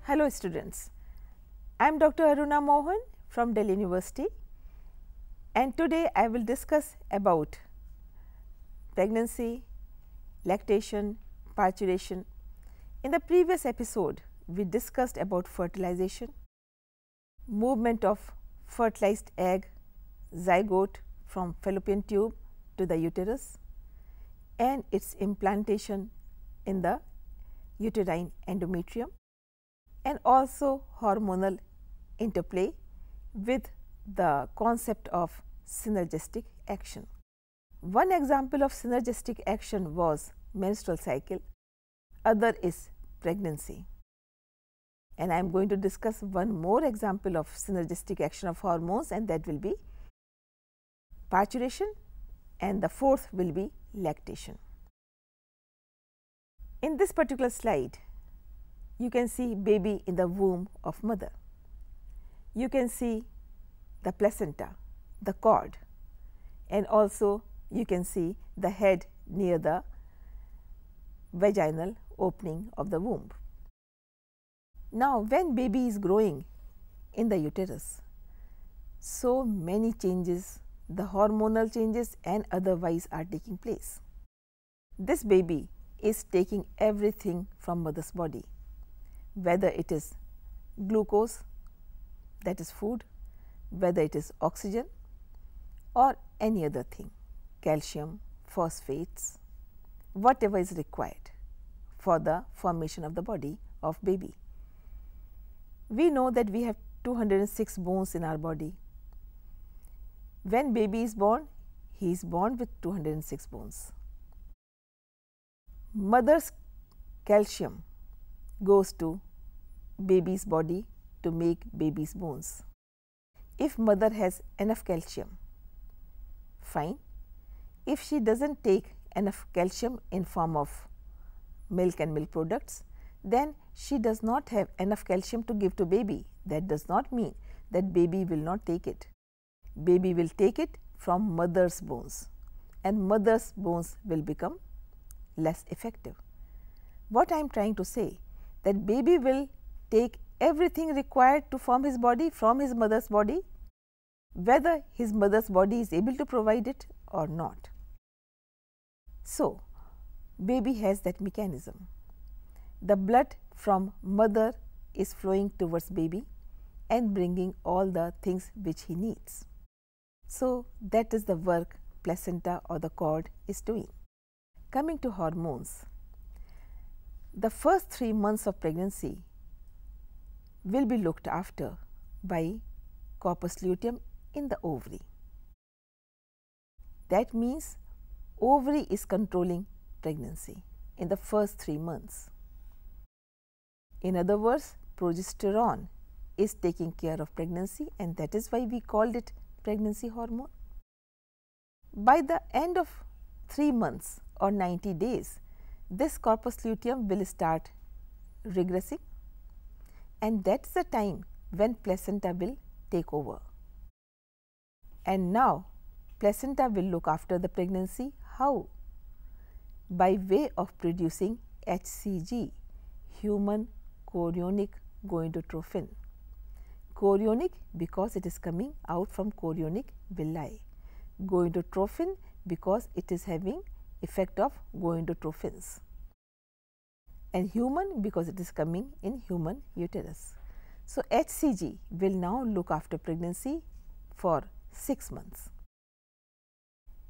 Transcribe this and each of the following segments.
Hello students, I am Dr. Aruna Mohan from Delhi University, and today I will discuss about pregnancy, lactation, parturition. In the previous episode, we discussed about fertilization, movement of fertilized egg, zygote from fallopian tube to the uterus, and its implantation in the uterine endometrium, and also hormonal interplay with the concept of synergistic action. One example of synergistic action was menstrual cycle, other is pregnancy. And I am going to discuss one more example of synergistic action of hormones, and that will be parturition, and the fourth will be lactation. In this particular slide, you can see baby in the womb of mother. You can see the placenta, the cord, and also you can see the head near the vaginal opening of the womb. Now, when baby is growing in the uterus, so many changes, the hormonal changes and otherwise are taking place. This baby is taking everything from mother's body, whether it is glucose, that is food, whether it is oxygen or any other thing, calcium, phosphates, whatever is required for the formation of the body of baby. We know that we have 206 bones in our body. When baby is born, he is born with 206 bones. Mother's calcium goes to baby's body to make baby's bones. If mother has enough calcium, fine. If she does not take enough calcium in form of milk and milk products, then she does not have enough calcium to give to baby. That does not mean that baby will not take it. Baby will take it from mother's bones, and mother's bones will become less effective. What I am trying to say, that baby will take everything required to form his body from his mother's body, whether his mother's body is able to provide it or not. So, baby has that mechanism. The blood from mother is flowing towards baby and bringing all the things which he needs. So, that is the work placenta or the cord is doing. Coming to hormones, the first 3 months of pregnancy will be looked after by corpus luteum in the ovary. That means ovary is controlling pregnancy in the first 3 months. In other words, progesterone is taking care of pregnancy, and that is why we called it pregnancy hormone. By the end of 3 months or 90 days, this corpus luteum will start regressing, and that is the time when placenta will take over. And now, placenta will look after the pregnancy. How? By way of producing HCG, human chorionic gonadotropin. Chorionic because it is coming out from chorionic villi. Gonadotropin because it is having effect of gonadotrophins, and human because it is coming in human uterus. So, HCG will now look after pregnancy for 6 months.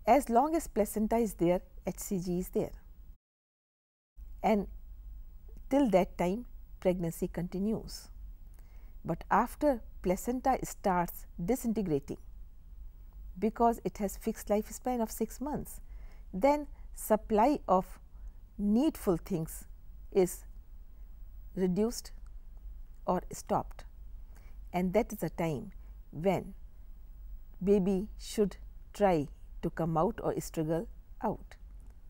As long as placenta is there, HCG is there, and till that time pregnancy continues. But after placenta starts disintegrating, because it has fixed lifespan of 6 months, then supply of needful things is reduced or stopped, and that is the time when baby should try to come out or struggle out.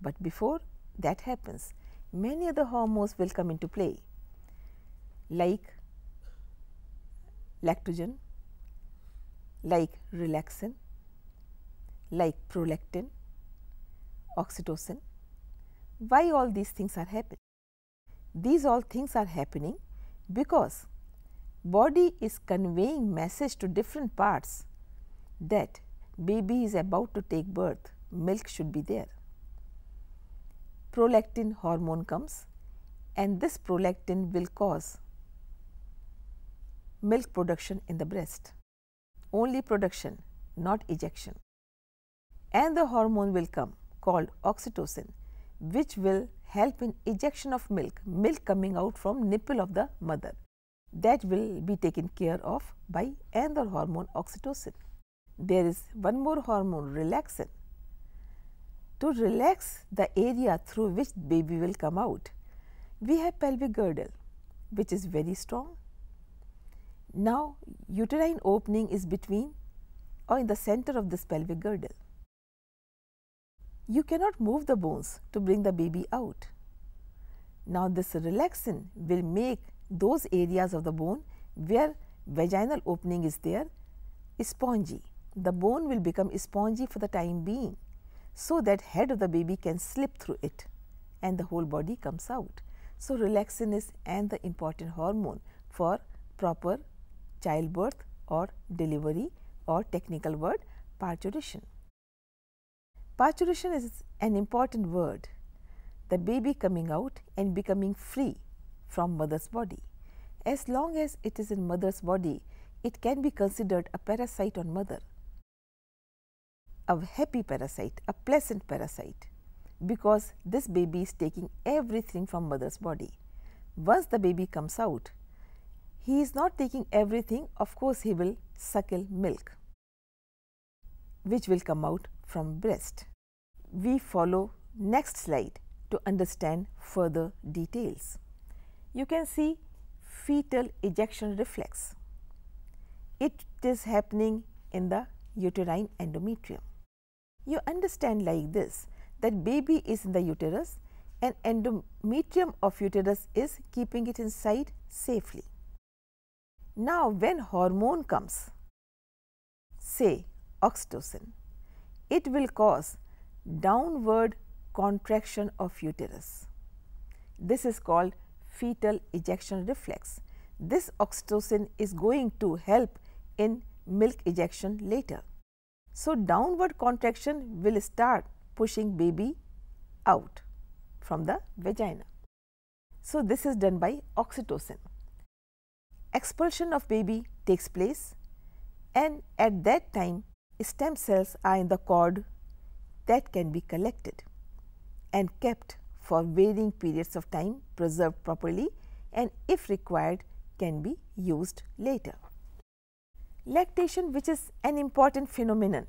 But before that happens, many other hormones will come into play, like lactogen, like relaxin, like prolactin, oxytocin. Why all these things are happening? These all things are happening because body is conveying message to different parts that baby is about to take birth, milk should be there. Prolactin hormone comes and this prolactin will cause milk production in the breast, only production, not ejection. And the hormone will come called oxytocin, which will help in ejection of milk, milk coming out from nipple of the mother. That will be taken care of by another hormone, oxytocin. There is one more hormone, relaxin, to relax the area through which baby will come out. We have pelvic girdle, which is very strong. Now, uterine opening is between or in the center of this pelvic girdle. You cannot move the bones to bring the baby out. Now, this relaxin will make those areas of the bone where vaginal opening is there spongy. The bone will become spongy for the time being, so that head of the baby can slip through it and the whole body comes out. So, relaxin is the important hormone for proper childbirth or delivery, or technical word, parturition. Parturition is an important word, the baby coming out and becoming free from mother's body. As long as it is in mother's body, it can be considered a parasite on mother, a happy parasite, a pleasant parasite, because this baby is taking everything from mother's body. Once the baby comes out, he is not taking everything, of course, he will suckle milk, which will come out from breast. We follow next slide to understand further details. You can see fetal ejection reflex. It is happening in the uterine endometrium. You understand like this, that baby is in the uterus and endometrium of uterus is keeping it inside safely. Now, when hormone comes, say oxytocin, it will cause downward contraction of uterus. This is called fetal ejection reflex. This oxytocin is going to help in milk ejection later. So, downward contraction will start pushing baby out from the vagina. So, this is done by oxytocin. Expulsion of baby takes place, and at that time stem cells are in the cord that can be collected and kept for varying periods of time, preserved properly, and if required can be used later. Lactation, which is an important phenomenon,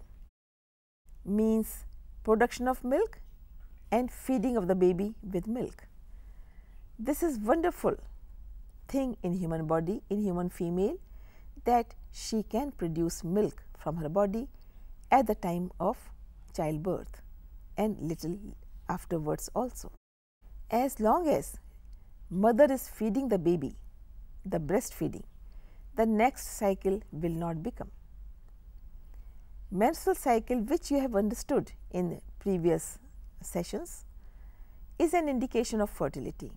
means production of milk and feeding of the baby with milk. This is wonderful thing in human body, in human female, that she can produce milk from her body at the time of childbirth and little afterwards also. As long as mother is feeding the baby, the breastfeeding, the next cycle will not become. Menstrual cycle, which you have understood in previous sessions, is an indication of fertility.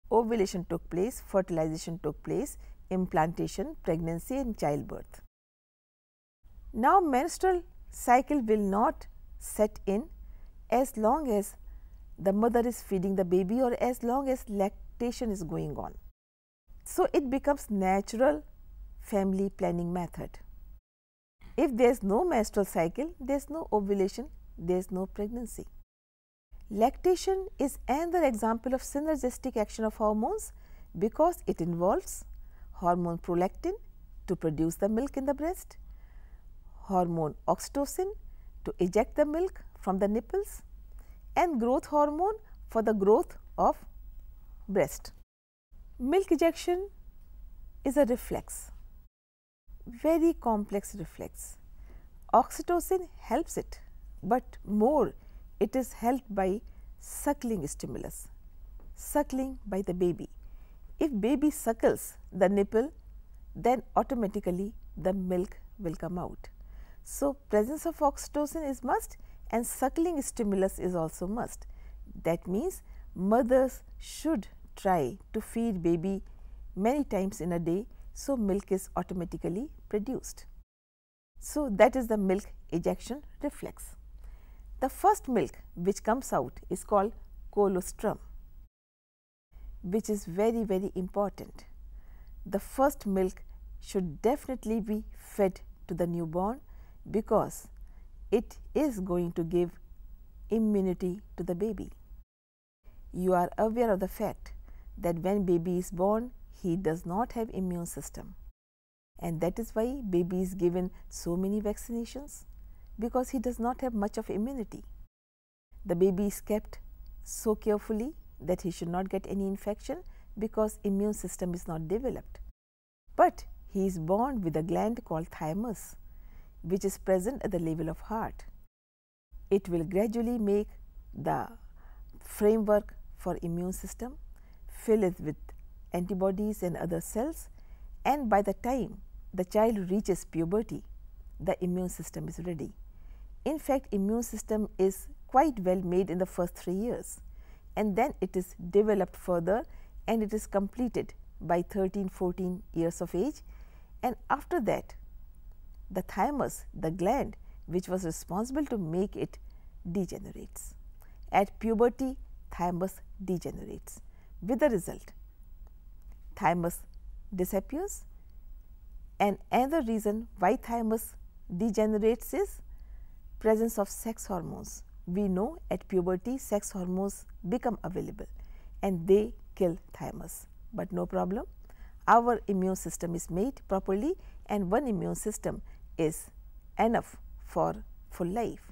Ovulation took place, fertilization took place, implantation, pregnancy and childbirth. Now, menstrual cycle will not set in as long as the mother is feeding the baby or as long as lactation is going on. So, it becomes natural family planning method. If there is no menstrual cycle, there is no ovulation, there is no pregnancy. Lactation is another example of synergistic action of hormones, because it involves hormone prolactin to produce the milk in the breast, hormone oxytocin to eject the milk from the nipples, and growth hormone for the growth of breast. Milk ejection is a reflex, very complex reflex. Oxytocin helps it, but more it is helped by suckling stimulus, suckling by the baby. If baby suckles the nipple, then automatically the milk will come out. So, presence of oxytocin is must and suckling stimulus is also must. That means, mothers should try to feed baby many times in a day, so milk is automatically produced. So, that is the milk ejection reflex. The first milk which comes out is called colostrum, which is very, very important. The first milk should definitely be fed to the newborn because it is going to give immunity to the baby. You are aware of the fact that when baby is born, he does not have immune system, and that is why baby is given so many vaccinations, because he does not have much of immunity. The baby is kept so carefully that he should not get any infection because immune system is not developed. But he is born with a gland called thymus, which is present at the level of heart. It will gradually make the framework for immune system, fill it with antibodies and other cells, and by the time the child reaches puberty, the immune system is ready. In fact, immune system is quite well made in the first 3 years, and then it is developed further and it is completed by 13-14 years of age, and after that the thymus, the gland which was responsible to make it, degenerates. At puberty, thymus degenerates, with the result thymus disappears, and another reason why thymus degenerates is presence of sex hormones. We know at puberty sex hormones become available and they kill thymus, but no problem. Our immune system is made properly and one immune system is enough for full life.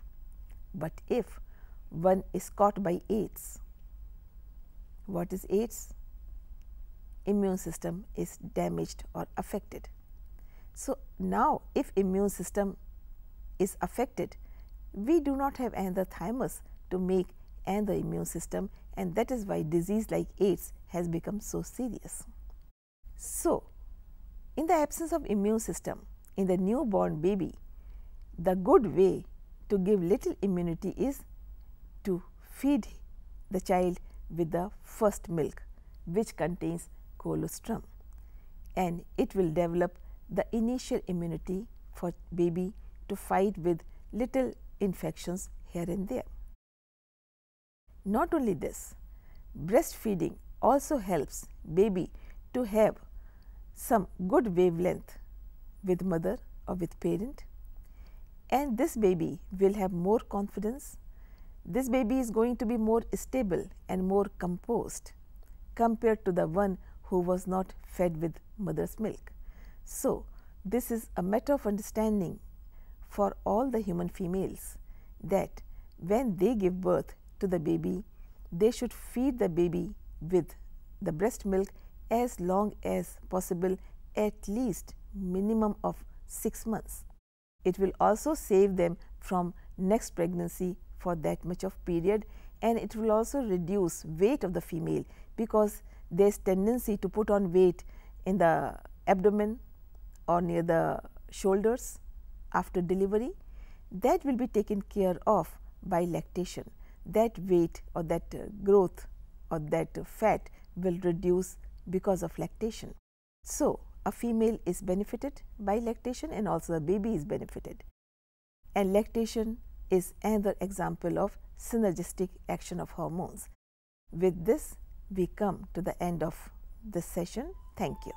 But if one is caught by AIDS, what is AIDS? Immune system is damaged or affected. So, now if immune system is affected, we do not have another thymus to make another immune system, and that is why disease like AIDS has become so serious. So, in the absence of immune system in the newborn baby, the good way to give little immunity is to feed the child with the first milk, which contains colostrum, and it will develop the initial immunity for baby to fight with little infections here and there. Not only this, breastfeeding also helps baby to have some good wavelength with mother or with parent, and this baby will have more confidence. This baby is going to be more stable and more composed compared to the one who was not fed with mother's milk. So, this is a matter of understanding for all the human females that when they give birth to the baby, they should feed the baby with the breast milk as long as possible, at least minimum of 6 months. It will also save them from next pregnancy for that much of period, and it will also reduce weight of the female, because there is tendency to put on weight in the abdomen or near the shoulders after delivery. That will be taken care of by lactation. That weight or that growth or that fat will reduce because of lactation. So, a female is benefited by lactation and also the baby is benefited. And lactation is another example of synergistic action of hormones. With this, we come to the end of this session. Thank you.